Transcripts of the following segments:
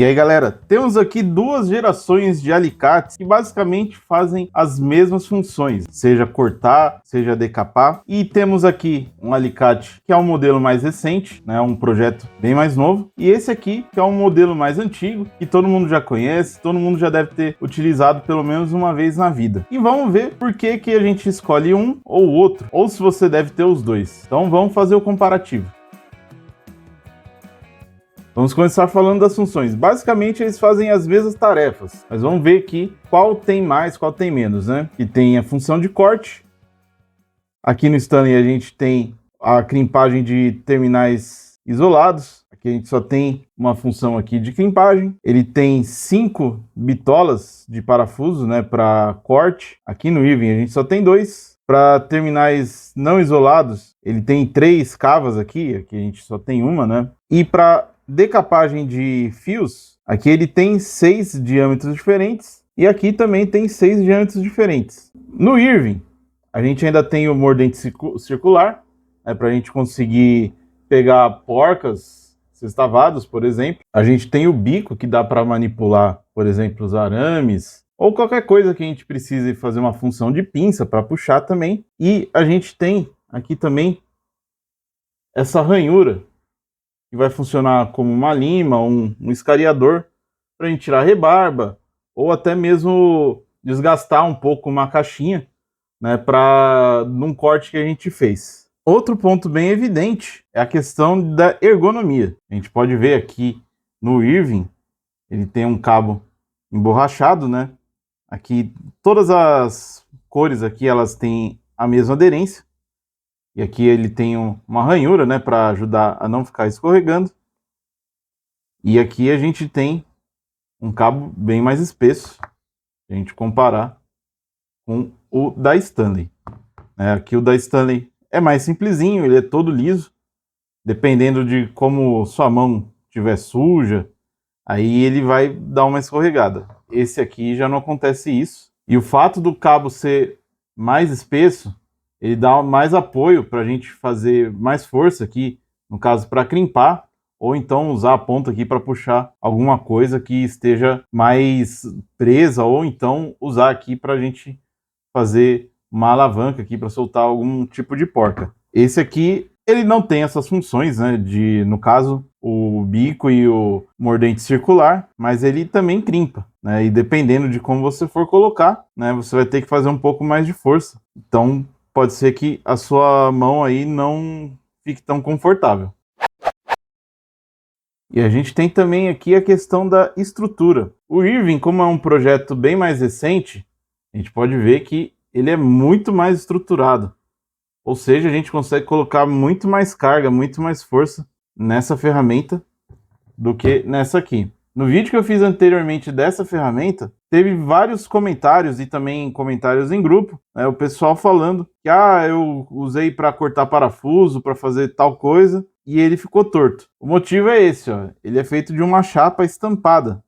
E aí galera, temos aqui duas gerações de alicates que basicamente fazem as mesmas funções, seja cortar, seja decapar. E temos aqui um alicate que é um modelo mais recente, né, um projeto bem mais novo, e esse aqui que é um modelo mais antigo, que todo mundo já conhece, todo mundo já deve ter utilizado pelo menos uma vez na vida. E vamos ver por que que a gente escolhe um ou outro, ou se você deve ter os dois. Então vamos fazer o comparativo. Vamos começar falando das funções. Basicamente, eles fazem as mesmas tarefas, mas vamos ver aqui qual tem mais, qual tem menos, né? Que tem a função de corte. Aqui no Stanley a gente tem a crimpagem de terminais isolados. Aqui a gente só tem uma função aqui de crimpagem. Ele tem 5 bitolas de parafuso, né, para corte. Aqui no Irving a gente só tem 2. Para terminais não isolados, ele tem 3 cavas aqui a gente só tem uma, né? E para decapagem de fios, aqui ele tem 6 diâmetros diferentes e aqui também tem 6 diâmetros diferentes. No Irving, a gente ainda tem o mordente circular, né, para a gente conseguir pegar porcas, sextavados, por exemplo. A gente tem o bico, que dá para manipular, por exemplo, os arames, ou qualquer coisa que a gente precise fazer uma função de pinça para puxar também. E a gente tem aqui também essa ranhura, que vai funcionar como uma lima, um escariador, para a gente tirar rebarba, ou até mesmo desgastar um pouco uma caixinha, né, para num corte que a gente fez. Outro ponto bem evidente é a questão da ergonomia. A gente pode ver aqui no Irving, ele tem um cabo emborrachado, né? Aqui todas as cores aqui elas têm a mesma aderência. E aqui ele tem uma ranhura, né, para ajudar a não ficar escorregando. E aqui a gente tem um cabo bem mais espesso, se a gente comparar com o da Stanley. Aqui o da Stanley é mais simplesinho, ele é todo liso. Dependendo de como sua mão estiver suja, aí ele vai dar uma escorregada. Esse aqui já não acontece isso. E o fato do cabo ser mais espesso, ele dá mais apoio para a gente fazer mais força aqui, no caso para crimpar, ou então usar a ponta aqui para puxar alguma coisa que esteja mais presa, ou então usar aqui para a gente fazer uma alavanca aqui para soltar algum tipo de porca. Esse aqui, ele não tem essas funções, né, no caso, o bico e o mordente circular, mas ele também crimpa, né, e dependendo de como você for colocar, né, você vai ter que fazer um pouco mais de força. Então, pode ser que a sua mão aí não fique tão confortável. E a gente tem também aqui a questão da estrutura. O Irving, como é um projeto bem mais recente, a gente pode ver que ele é muito mais estruturado. Ou seja, a gente consegue colocar muito mais carga, muito mais força nessa ferramenta do que nessa aqui. No vídeo que eu fiz anteriormente dessa ferramenta, teve vários comentários e também comentários em grupo, né, o pessoal falando que eu usei para cortar parafuso, para fazer tal coisa, e ele ficou torto. O motivo é esse, ó, ele é feito de uma chapa estampada.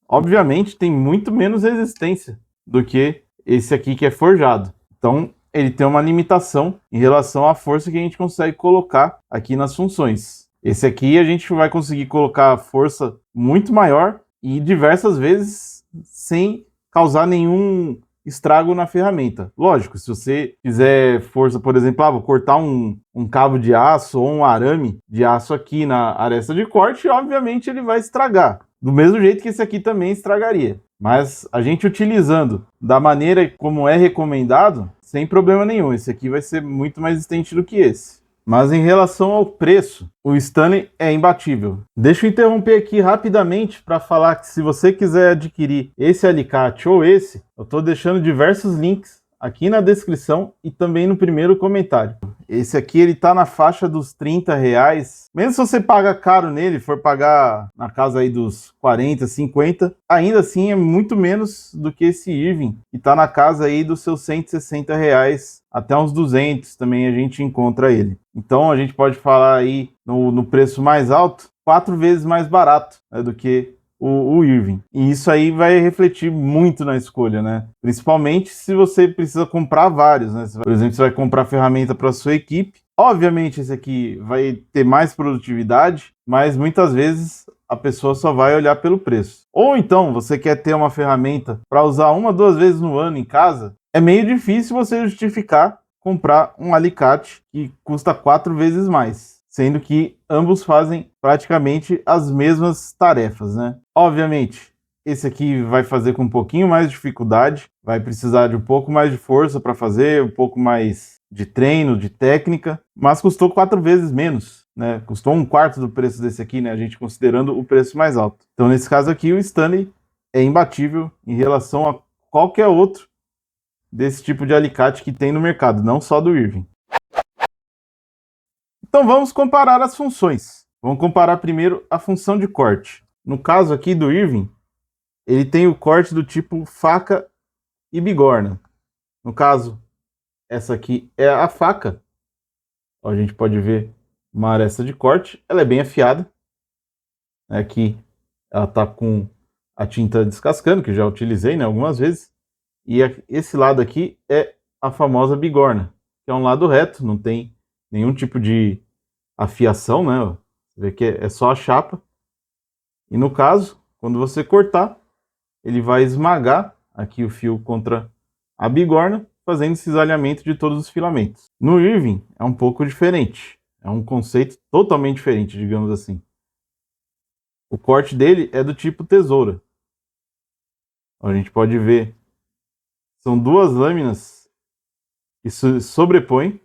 Obviamente tem muito menos resistência do que esse aqui que é forjado. Então ele tem uma limitação em relação à força que a gente consegue colocar aqui nas funções. Esse aqui a gente vai conseguir colocar força muito maior e diversas vezes sem causar nenhum estrago na ferramenta. Lógico, se você fizer força, por exemplo, vou cortar um cabo de aço ou um arame de aço aqui na aresta de corte, obviamente ele vai estragar. Do mesmo jeito que esse aqui também estragaria. Mas a gente utilizando da maneira como é recomendado, sem problema nenhum. Esse aqui vai ser muito mais resistente do que esse. Mas em relação ao preço, o Stanley é imbatível. Deixa eu interromper aqui rapidamente para falar que se você quiser adquirir esse alicate ou esse, eu estou deixando diversos links aqui na descrição e também no primeiro comentário. Esse aqui ele tá na faixa dos R$30. Mesmo se você paga caro nele, for pagar na casa aí dos 40, 50, ainda assim é muito menos do que esse Irving, que tá na casa aí dos seus R$160, até uns 200 também a gente encontra ele. Então a gente pode falar aí no preço mais alto, 4 vezes mais barato, né, do que o Irving. E isso aí vai refletir muito na escolha, né? Principalmente se você precisa comprar vários, né? Por exemplo, você vai comprar ferramenta para sua equipe. Obviamente, esse aqui vai ter mais produtividade, mas muitas vezes a pessoa só vai olhar pelo preço. Ou então, você quer ter uma ferramenta para usar uma, duas vezes no ano em casa, é meio difícil você justificar comprar um alicate que custa 4 vezes mais, sendo que ambos fazem praticamente as mesmas tarefas, né? Obviamente, esse aqui vai fazer com um pouquinho mais de dificuldade, vai precisar de um pouco mais de força para fazer, um pouco mais de treino, de técnica, mas custou 4 vezes menos, né? Custou um quarto do preço desse aqui, né? A gente considerando o preço mais alto. Então, nesse caso aqui, o Stanley é imbatível em relação a qualquer outro desse tipo de alicate que tem no mercado, não só do Irving. Então vamos comparar as funções. Vamos comparar primeiro a função de corte. No caso aqui do Irving, ele tem o corte do tipo faca e bigorna. No caso, essa aqui é a faca. Ó, a gente pode ver uma aresta de corte. Ela é bem afiada. Aqui ela está com a tinta descascando, que eu já utilizei, né, algumas vezes. E esse lado aqui é a famosa bigorna, que é um lado reto, não tem nenhum tipo de afiação, né? Você vê que é só a chapa. E no caso, quando você cortar, ele vai esmagar aqui o fio contra a bigorna, fazendo esse cisalhamento de todos os filamentos. No Irving é um pouco diferente. É um conceito totalmente diferente, digamos assim. O corte dele é do tipo tesoura. A gente pode ver, são duas lâminas que se sobrepõem,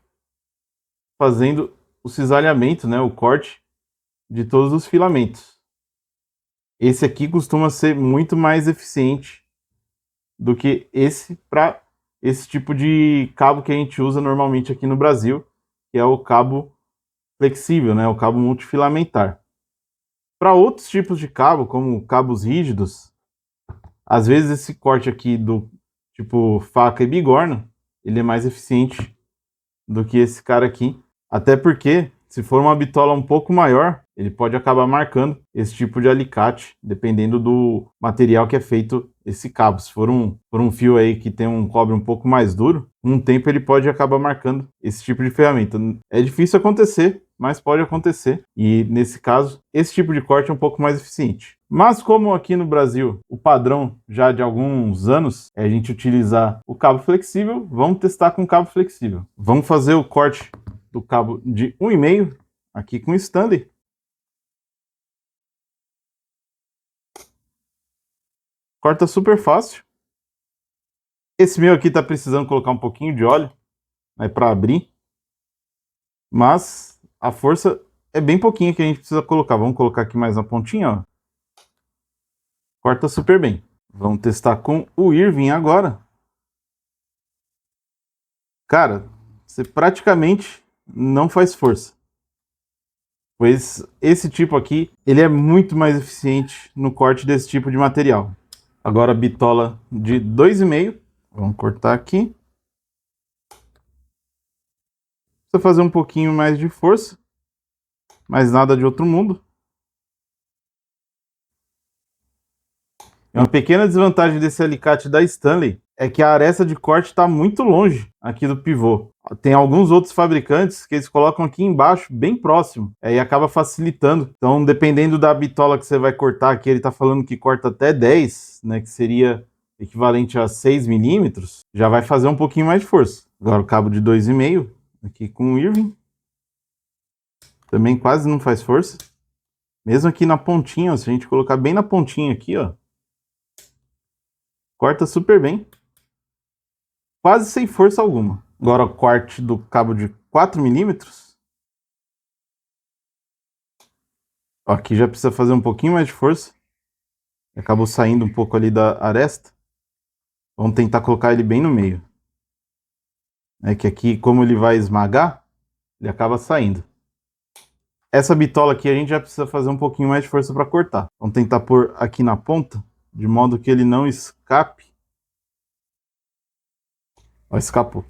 fazendo o cisalhamento, né, o corte de todos os filamentos. Esse aqui costuma ser muito mais eficiente do que esse para esse tipo de cabo que a gente usa normalmente aqui no Brasil, que é o cabo flexível, né, o cabo multifilamentar. Para outros tipos de cabo, como cabos rígidos, às vezes esse corte aqui do tipo faca e bigorna, ele é mais eficiente do que esse cara aqui. Até porque, se for uma bitola um pouco maior, ele pode acabar marcando esse tipo de alicate, dependendo do material que é feito esse cabo. Se for um fio aí que tem um cobre um pouco mais duro, com um tempo ele pode acabar marcando esse tipo de ferramenta. É difícil acontecer, mas pode acontecer. E nesse caso, esse tipo de corte é um pouco mais eficiente. Mas como aqui no Brasil o padrão já de alguns anos é a gente utilizar o cabo flexível, vamos testar com cabo flexível. Vamos fazer o corte do cabo de 1,5 aqui com Stanley. Corta super fácil. Esse meu aqui tá precisando colocar um pouquinho de óleo, né, para abrir. Mas a força é bem pouquinho que a gente precisa colocar. Vamos colocar aqui mais na pontinha, ó. Corta super bem. Vamos testar com o Irving agora. Cara, você praticamente não faz força. Pois esse tipo aqui, ele é muito mais eficiente no corte desse tipo de material. Agora a bitola de 2,5. Vamos cortar aqui. Precisa fazer um pouquinho mais de força, mas nada de outro mundo. Uma pequena desvantagem desse alicate da Stanley é que a aresta de corte está muito longe aqui do pivô. Tem alguns outros fabricantes que eles colocam aqui embaixo, bem próximo, e acaba facilitando. Então, dependendo da bitola que você vai cortar aqui, ele está falando que corta até 10, né, que seria equivalente a 6 milímetros, já vai fazer um pouquinho mais de força. Agora o cabo de 2,5, aqui com o Irving, também quase não faz força. Mesmo aqui na pontinha, ó, se a gente colocar bem na pontinha aqui, ó, corta super bem. Quase sem força alguma. Agora o corte do cabo de 4 milímetros. Aqui já precisa fazer um pouquinho mais de força. Acabou saindo um pouco ali da aresta. Vamos tentar colocar ele bem no meio. É que aqui, como ele vai esmagar, ele acaba saindo. Essa bitola aqui a gente já precisa fazer um pouquinho mais de força para cortar. Vamos tentar pôr aqui na ponta, de modo que ele não escape. Ó, escapou.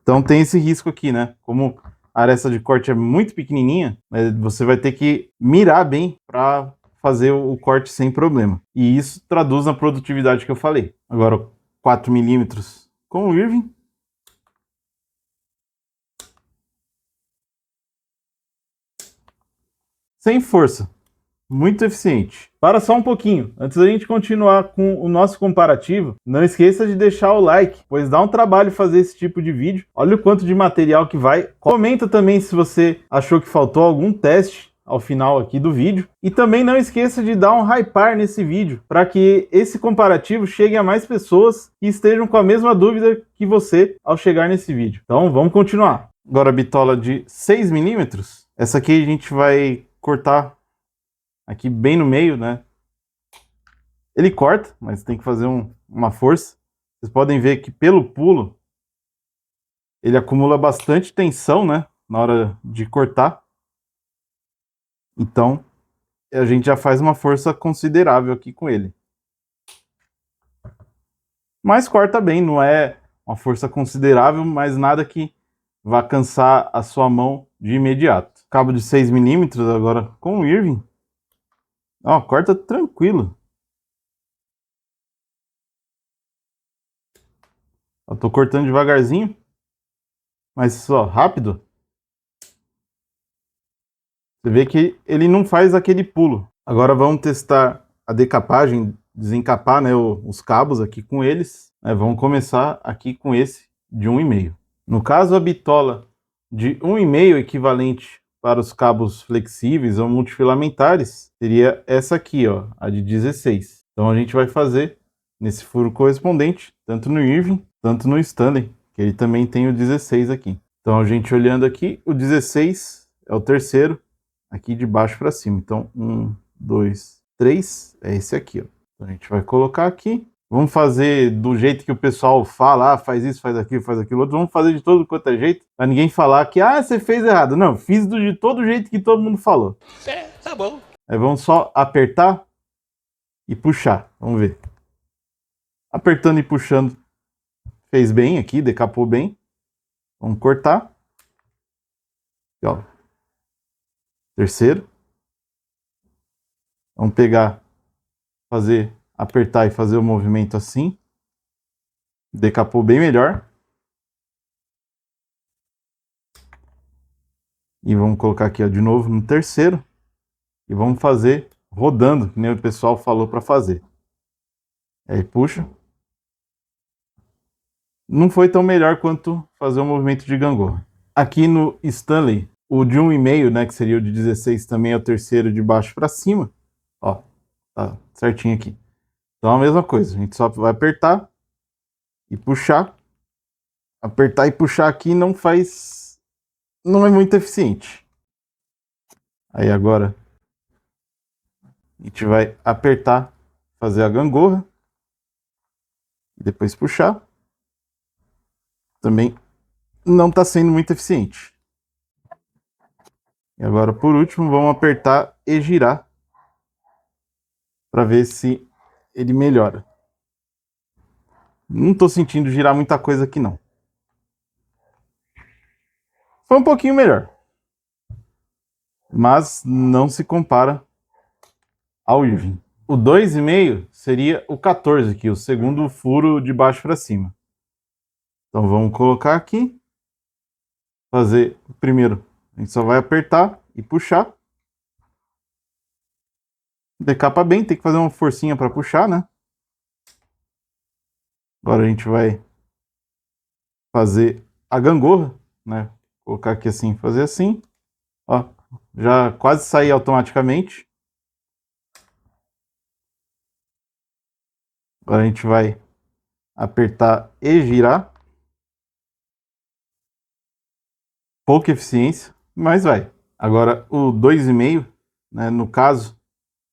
Então tem esse risco aqui, né? Como a aresta de corte é muito pequenininha, você vai ter que mirar bem para fazer o corte sem problema. E isso traduz na produtividade que eu falei. Agora, 4 milímetros com o Irving. Sem força. Muito eficiente. Para só um pouquinho. Antes da gente continuar com o nosso comparativo, não esqueça de deixar o like, pois dá um trabalho fazer esse tipo de vídeo. Olha o quanto de material que vai. Comenta também se você achou que faltou algum teste ao final aqui do vídeo. E também não esqueça de dar um hypar nesse vídeo, para que esse comparativo chegue a mais pessoas que estejam com a mesma dúvida que você ao chegar nesse vídeo. Então vamos continuar. Agora a bitola de 6 milímetros. Essa aqui a gente vai cortar aqui bem no meio, né? Ele corta, mas tem que fazer uma força. Vocês podem ver que pelo pulo, ele acumula bastante tensão, né? Na hora de cortar. Então, a gente já faz uma força considerável aqui com ele. Mas corta bem, não é uma força considerável, mas nada que vá cansar a sua mão de imediato. Cabo de 6 milímetros agora com o Irving. Ó, corta tranquilo. Eu tô cortando devagarzinho, mas só rápido. Você vê que ele não faz aquele pulo. Agora vamos testar a decapagem, desencapar, né, os cabos aqui com eles. Vamos começar aqui com esse de 1,5. No caso, a bitola de 1,5 equivalente para os cabos flexíveis ou multifilamentares seria essa aqui, ó, a de 16. Então a gente vai fazer nesse furo correspondente, tanto no Irving, tanto no Stanley, que ele também tem o 16 aqui. Então a gente olhando aqui, o 16 é o terceiro, aqui de baixo para cima. Então 1, 2, 3, é esse aqui, ó. Então, a gente vai colocar aqui. Vamos fazer do jeito que o pessoal fala, faz isso, faz aquilo outro. Vamos fazer de todo quanto é jeito, para ninguém falar que, você fez errado. Não, fiz de todo jeito que todo mundo falou. Tá bom. Aí vamos só apertar e puxar. Vamos ver. Apertando e puxando, fez bem aqui, decapou bem. Vamos cortar. Aqui, ó. Terceiro. Vamos pegar, apertar e fazer o movimento assim. Decapou bem melhor. E vamos colocar aqui, ó, de novo no terceiro. E vamos fazer rodando, que nem o pessoal falou para fazer. Aí puxa. Não foi tão melhor quanto fazer o movimento de gangorra. Aqui no Stanley, o de 1,5, né, que seria o de 16, também é o terceiro de baixo para cima. Ó, tá certinho aqui. Então a mesma coisa, a gente só vai apertar e puxar. Apertar e puxar aqui não é muito eficiente. Aí agora a gente vai apertar, fazer a gangorra e depois puxar. Também não está sendo muito eficiente. E agora, por último, vamos apertar e girar para ver se ele melhora. Não estou sentindo girar muita coisa aqui, não. Foi um pouquinho melhor, mas não se compara ao Irving. O 2,5 seria o 14 aqui, o segundo furo de baixo para cima. Então vamos colocar aqui, fazer o primeiro. A gente só vai apertar e puxar. Decapa bem, tem que fazer uma forcinha para puxar, né? Agora a gente vai fazer a gangorra, né? Colocar aqui assim, fazer assim. Ó, já quase saí automaticamente. Agora a gente vai apertar e girar. Pouca eficiência, mas vai. Agora o 2,5, né, no caso,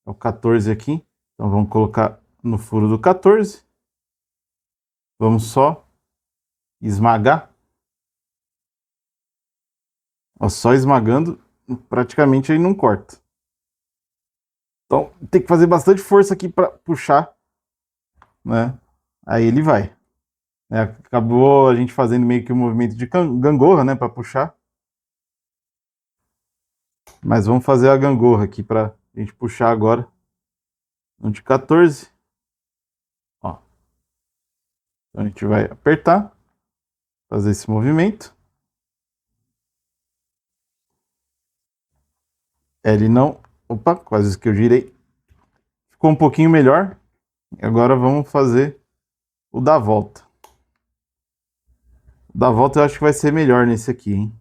é o 14 aqui. Então vamos colocar no furo do 14. Vamos só esmagar. Ó, só esmagando, praticamente ele não corta. Então tem que fazer bastante força aqui para puxar, né? Aí ele vai. Acabou a gente fazendo meio que um movimento de gangorra, né, para puxar. Mas vamos fazer a gangorra aqui para a gente puxar agora no de 14. Ó. Então a gente vai apertar, fazer esse movimento. Ele não... Opa, quase que eu girei. Ficou um pouquinho melhor. Agora vamos fazer o da volta. O da volta eu acho que vai ser melhor nesse aqui, hein?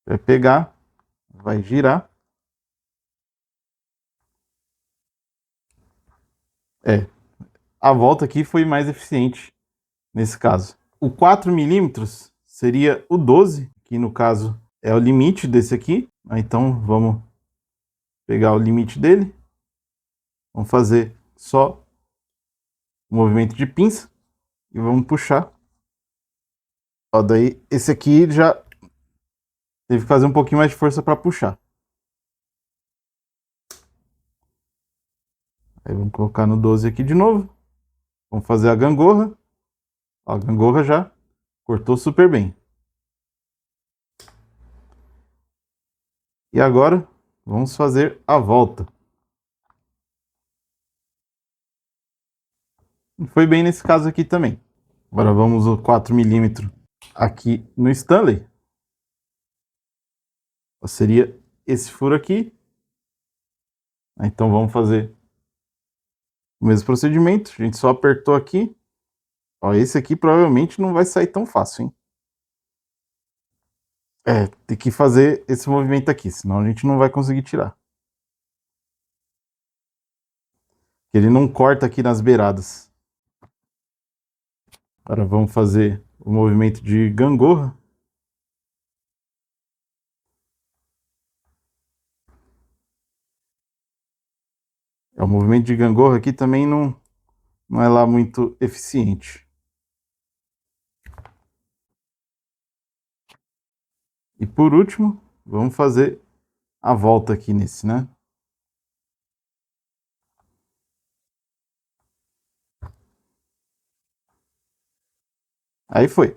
Vai pegar, vai girar. É, a volta aqui foi mais eficiente nesse caso. O 4 milímetros seria o 12, que no caso é o limite desse aqui. Então vamos pegar o limite dele. Vamos fazer só o movimento de pinça e vamos puxar. Ó, daí esse aqui já teve que fazer um pouquinho mais de força para puxar. Aí vamos colocar no 12 aqui de novo. Vamos fazer a gangorra. Ó, a gangorra já cortou super bem. E agora vamos fazer a volta. Foi bem nesse caso aqui também. Agora vamos o 4 milímetros aqui no Stanley. Seria esse furo aqui. Então vamos fazer o mesmo procedimento. A gente só apertou aqui. Ó, esse aqui provavelmente não vai sair tão fácil, hein? É, tem que fazer esse movimento aqui, senão a gente não vai conseguir tirar. Ele não corta aqui nas beiradas. Agora vamos fazer o movimento de gangorra. O movimento de gangorra aqui também não é lá muito eficiente. E por último, vamos fazer a volta aqui nesse, né? Aí foi.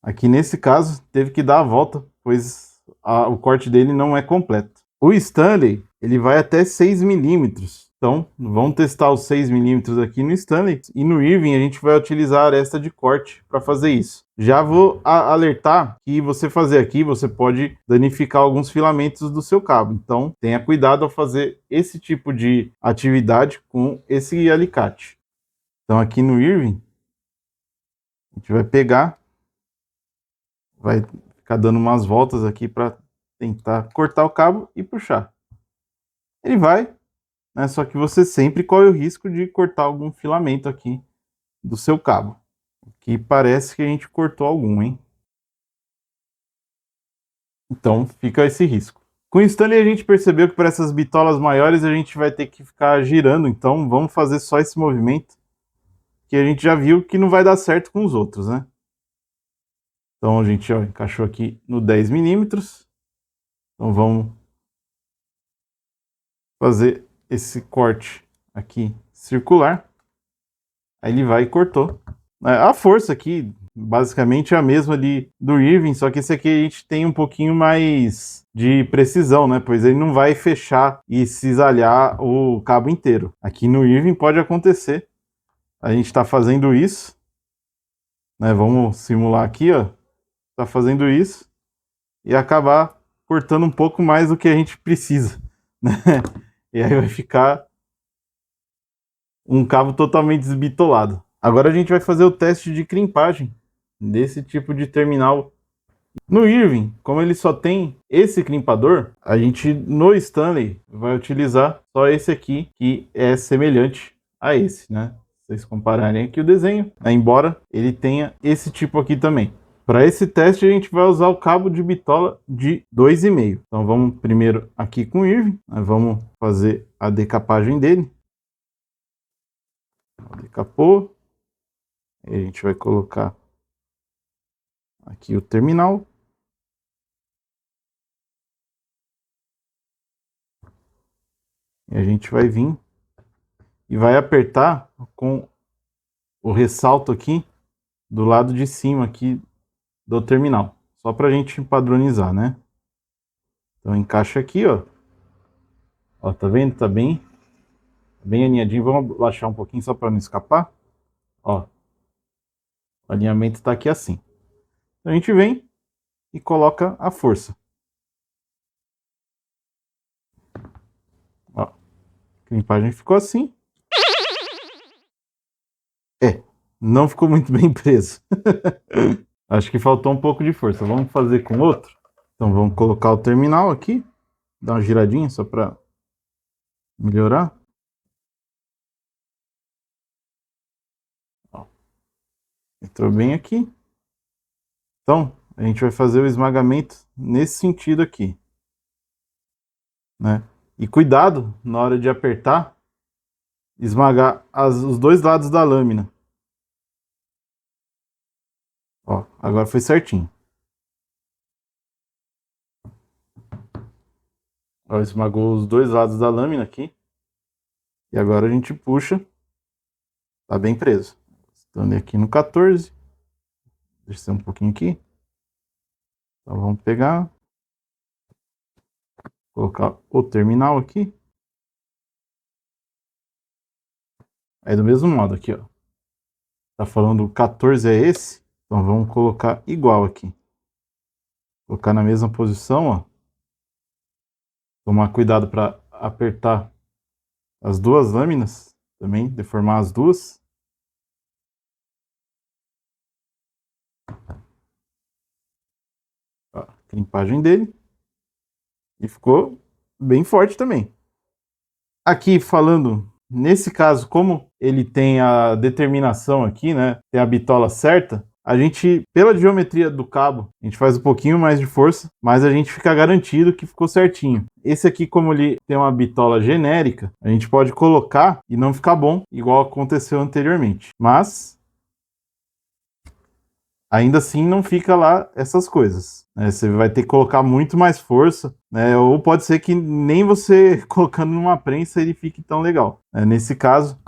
Aqui nesse caso, teve que dar a volta, pois o corte dele não é completo. O Stanley, ele vai até 6 milímetros. Então, vamos testar os 6 milímetros aqui no Stanley. E no Irving, a gente vai utilizar a aresta de corte para fazer isso. Já vou alertar que você fazer aqui, você pode danificar alguns filamentos do seu cabo. Então, tenha cuidado ao fazer esse tipo de atividade com esse alicate. Então, aqui no Irving, a gente vai pegar, vai ficar dando umas voltas aqui para tentar cortar o cabo e puxar. Ele vai, né? Só que você sempre corre o risco de cortar algum filamento aqui do seu cabo. Que parece que a gente cortou algum, hein? Então fica esse risco. Com o Stanley a gente percebeu que para essas bitolas maiores a gente vai ter que ficar girando, então vamos fazer só esse movimento que a gente já viu que não vai dar certo com os outros, né? Então a gente encaixou aqui no 10 milímetros. Então vamos fazer esse corte aqui circular. Aí ele vai e cortou. A força aqui basicamente é a mesma ali do Irving, só que esse aqui a gente tem um pouquinho mais de precisão, né? Pois ele não vai fechar e cisalhar o cabo inteiro. Aqui no Irving pode acontecer. A gente está fazendo isso, né? Vamos simular aqui, ó. Tá fazendo isso e acabar cortando um pouco mais do que a gente precisa, né? E aí vai ficar um cabo totalmente desbitolado. Agora a gente vai fazer o teste de crimpagem desse tipo de terminal. No Irving, como ele só tem esse crimpador, a gente no Stanley vai utilizar só esse aqui, que é semelhante a esse, né? Se vocês compararem aqui o desenho, embora ele tenha esse tipo aqui também. Para esse teste a gente vai usar o cabo de bitola de 2,5. Então vamos primeiro aqui com o Irving, vamos fazer a decapagem dele. Decapou. Aí a gente vai colocar aqui o terminal. E a gente vai vir e vai apertar com o ressalto aqui do lado de cima aqui do terminal. Só para a gente padronizar, né? Então encaixa aqui, ó. Ó, tá vendo? Tá bem bem alinhadinho. Vamos abaixar um pouquinho só para não escapar. Ó, o alinhamento está aqui assim. Então a gente vem e coloca a força. Ó, a crimpagem ficou assim. Não ficou muito bem preso. Acho que faltou um pouco de força. Vamos fazer com outro? Então vamos colocar o terminal aqui. Dar uma giradinha só para melhorar. Ó, entrou bem aqui. Então a gente vai fazer o esmagamento nesse sentido aqui, né? E cuidado na hora de apertar, esmagar os dois lados da lâmina. Ó, agora foi certinho. Ó, esmagou os dois lados da lâmina aqui. E agora a gente puxa. Tá bem preso. Estando aqui no 14. Deixa eu um pouquinho aqui. Então vamos pegar. Colocar o terminal aqui. Aí do mesmo modo aqui, ó. Tá falando o 14 é esse. Então vamos colocar igual aqui. Colocar na mesma posição, ó. Tomar cuidado para apertar as duas lâminas. Também deformar as duas. Ó, a crimpagem dele. E ficou bem forte também. Aqui falando, nesse caso, como ele tem a determinação aqui, né? Tem a bitola certa. A gente, pela geometria do cabo, a gente faz um pouquinho mais de força, mas a gente fica garantido que ficou certinho. Esse aqui, como ele tem uma bitola genérica, a gente pode colocar e não ficar bom, igual aconteceu anteriormente. Mas ainda assim não fica lá essas coisas, né? Você vai ter que colocar muito mais força, né? Ou pode ser que nem você colocando numa prensa ele fique tão legal, né? Nesse caso,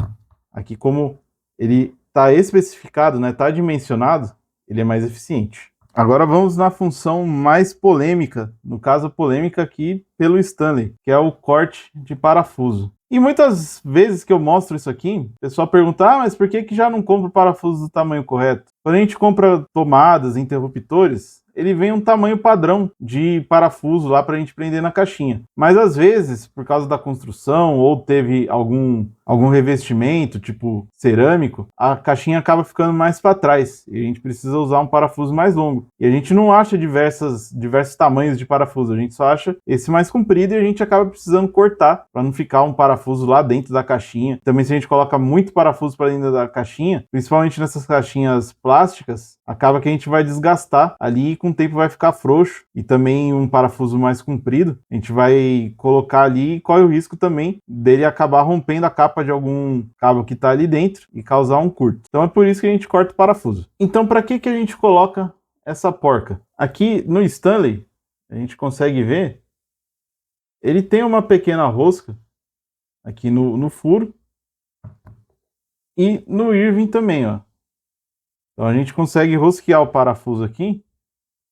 aqui como ele está especificado, né? Está dimensionado, ele é mais eficiente. Agora vamos na função mais polêmica, no caso polêmica aqui pelo Stanley, que é o corte de parafuso. E muitas vezes que eu mostro isso aqui, o pessoal pergunta, mas por que já não compra o parafuso do tamanho correto? Quando a gente compra tomadas, interruptores, ele vem um tamanho padrão de parafuso lá para a gente prender na caixinha. Mas às vezes, por causa da construção ou teve algum revestimento, tipo cerâmico, a caixinha acaba ficando mais para trás e a gente precisa usar um parafuso mais longo. E a gente não acha diversos tamanhos de parafuso, a gente só acha esse mais comprido e a gente acaba precisando cortar para não ficar um parafuso lá dentro da caixinha. Também se a gente coloca muito parafuso para dentro da caixinha, principalmente nessas caixinhas plásticas, acaba que a gente vai desgastar ali e com o tempo vai ficar frouxo. E também um parafuso mais comprido, a gente vai colocar ali e corre o risco também dele acabar rompendo a capa de algum cabo que está ali dentro e causar um curto. Então é por isso que a gente corta o parafuso. Então para que a gente coloca essa porca? Aqui no Stanley, a gente consegue ver, ele tem uma pequena rosca aqui no furo e no Irving também, ó. Então a gente consegue rosquear o parafuso aqui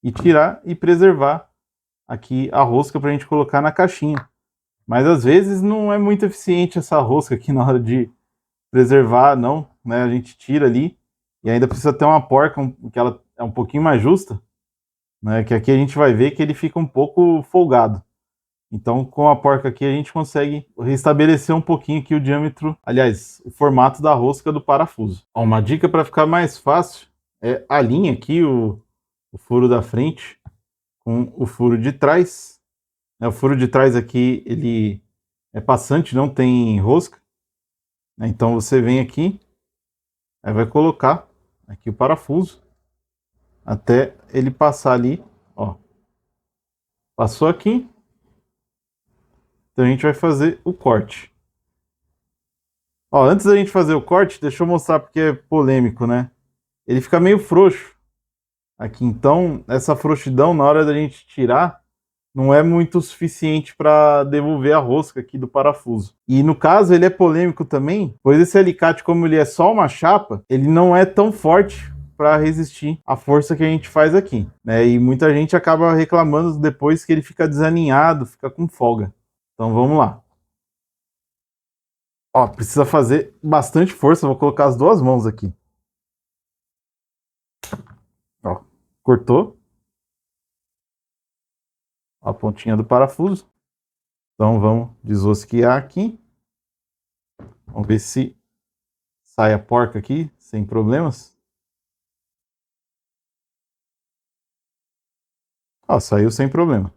e tirar e preservar aqui a rosca para a gente colocar na caixinha. Mas às vezes não é muito eficiente essa rosca aqui na hora de preservar, não, né? A gente tira ali e ainda precisa ter uma porca que ela é um pouquinho mais justa, né? Que aqui a gente vai ver que ele fica um pouco folgado. Então, com a porca aqui, a gente consegue restabelecer um pouquinho aqui o diâmetro, aliás, o formato da rosca do parafuso. Ó, uma dica para ficar mais fácil é alinha aqui o furo da frente com o furo de trás. O furo de trás aqui, ele é passante, não tem rosca. Então, você vem aqui, aí vai colocar aqui o parafuso até ele passar ali, ó. Passou aqui. Então a gente vai fazer o corte. Ó, antes da gente fazer o corte, deixa eu mostrar porque é polêmico, né? Ele fica meio frouxo aqui, então essa frouxidão na hora da gente tirar não é muito suficiente para devolver a rosca aqui do parafuso. E no caso ele é polêmico também, pois esse alicate, como ele é só uma chapa, ele não é tão forte para resistir à força que a gente faz aqui, né? E muita gente acaba reclamando depois que ele fica desalinhado, fica com folga. Então vamos lá. Ó, precisa fazer bastante força. Vou colocar as duas mãos aqui. Ó, cortou. A pontinha do parafuso. Então vamos desrosquear aqui. Vamos ver se sai a porca aqui sem problemas. Ó, saiu sem problema.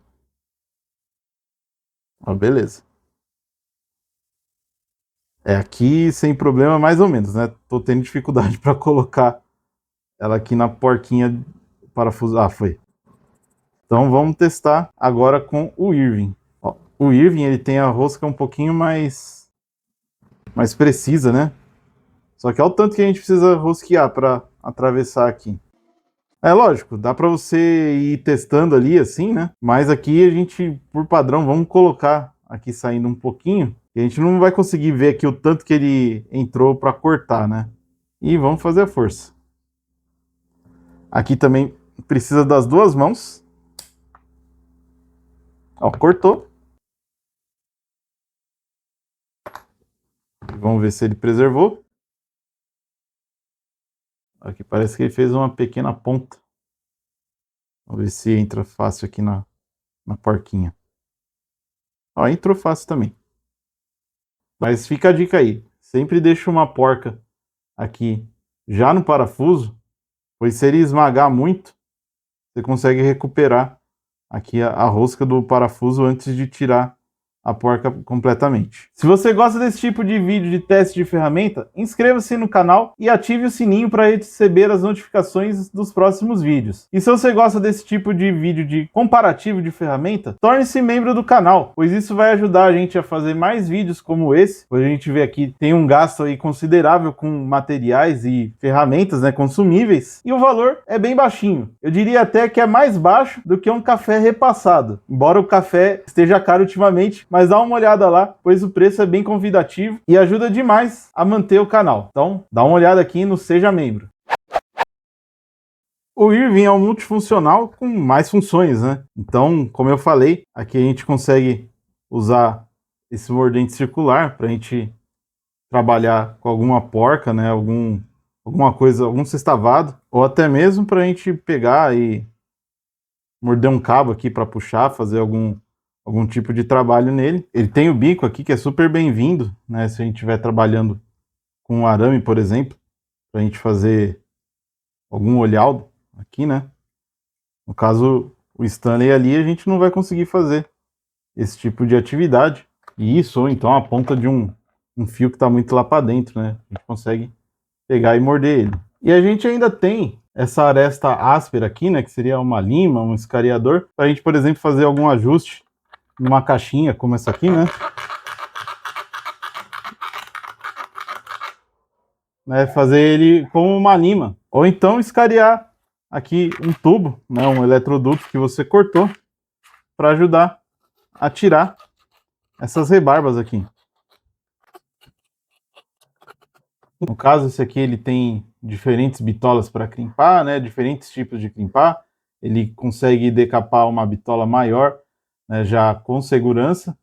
Ó, beleza. É aqui sem problema mais ou menos, né? Tô tendo dificuldade para colocar ela aqui na porquinha parafuso. Ah, foi. Então vamos testar agora com o Irving. Ó, o Irving ele tem a rosca um pouquinho mais precisa, né? Só que olha o tanto que a gente precisa rosquear para atravessar aqui. É lógico, dá para você ir testando ali assim, né? Mas aqui a gente, por padrão, vamos colocar aqui saindo um pouquinho. E a gente não vai conseguir ver aqui o tanto que ele entrou para cortar, né? E vamos fazer a força. Aqui também precisa das duas mãos. Ó, cortou. Vamos ver se ele preservou. Aqui parece que ele fez uma pequena ponta. Vamos ver se entra fácil aqui na porquinha. Ó, entrou fácil também. Mas fica a dica aí. Sempre deixa uma porca aqui já no parafuso, pois se ele esmagar muito, você consegue recuperar aqui a rosca do parafuso antes de tirar a porca completamente. Se você gosta desse tipo de vídeo de teste de ferramenta, inscreva-se no canal e ative o sininho para receber as notificações dos próximos vídeos. E se você gosta desse tipo de vídeo de comparativo de ferramenta, torne-se membro do canal, pois isso vai ajudar a gente a fazer mais vídeos como esse, pois a gente vê aqui tem um gasto aí considerável com materiais e ferramentas, né, consumíveis, e o valor é bem baixinho. Eu diria até que é mais baixo do que um café repassado, embora o café esteja caro ultimamente, mas dá uma olhada lá, pois o preço é bem convidativo e ajuda demais a manter o canal. Então, dá uma olhada aqui no Seja Membro. O Irving é um multifuncional com mais funções, né? Então, como eu falei, aqui a gente consegue usar esse mordente circular para a gente trabalhar com alguma porca, né? Alguma coisa, algum sextavado, ou até mesmo para a gente pegar e morder um cabo aqui para puxar, fazer algum tipo de trabalho nele. Ele tem o bico aqui que é super bem-vindo, né? Se a gente estiver trabalhando com um arame, por exemplo, para a gente fazer algum olhado aqui, né? No caso, o Stanley ali, a gente não vai conseguir fazer esse tipo de atividade. E isso, ou então a ponta de um fio que está muito lá para dentro, né? A gente consegue pegar e morder ele. E a gente ainda tem essa aresta áspera aqui, né? Que seria uma lima, um escariador, para a gente, por exemplo, fazer algum ajuste numa caixinha como essa aqui, né? Fazer ele como uma lima. Ou então escariar aqui um tubo, né? Um eletroduto que você cortou para ajudar a tirar essas rebarbas aqui. No caso, esse aqui ele tem diferentes bitolas para crimpar, né? Diferentes tipos de crimpar. Ele consegue decapar uma bitola maior, né, já com segurança.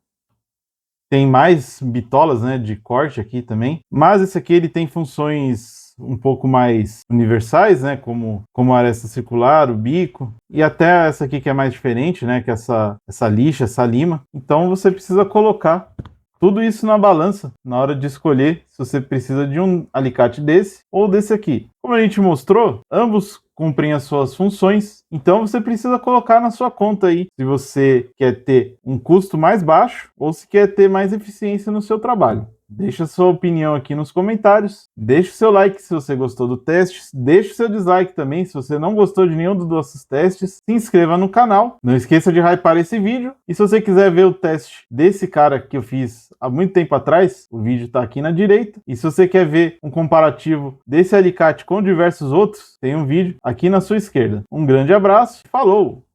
Tem mais bitolas, né, de corte aqui também, mas esse aqui ele tem funções um pouco mais universais, né, como a aresta circular, o bico, e até essa aqui que é mais diferente, né, que é essa lixa, essa lima. Então você precisa colocar tudo isso na balança na hora de escolher se você precisa de um alicate desse ou desse aqui. Como a gente mostrou, ambos cumprem as suas funções, então você precisa colocar na sua conta aí se você quer ter um custo mais baixo ou se quer ter mais eficiência no seu trabalho. Deixa a sua opinião aqui nos comentários, deixa o seu like se você gostou do teste, deixa o seu dislike também se você não gostou de nenhum dos nossos testes, se inscreva no canal, não esqueça de hypar esse vídeo, e se você quiser ver o teste desse cara que eu fiz há muito tempo atrás, o vídeo está aqui na direita, e se você quer ver um comparativo desse alicate com diversos outros, tem um vídeo aqui na sua esquerda. Um grande abraço, falou!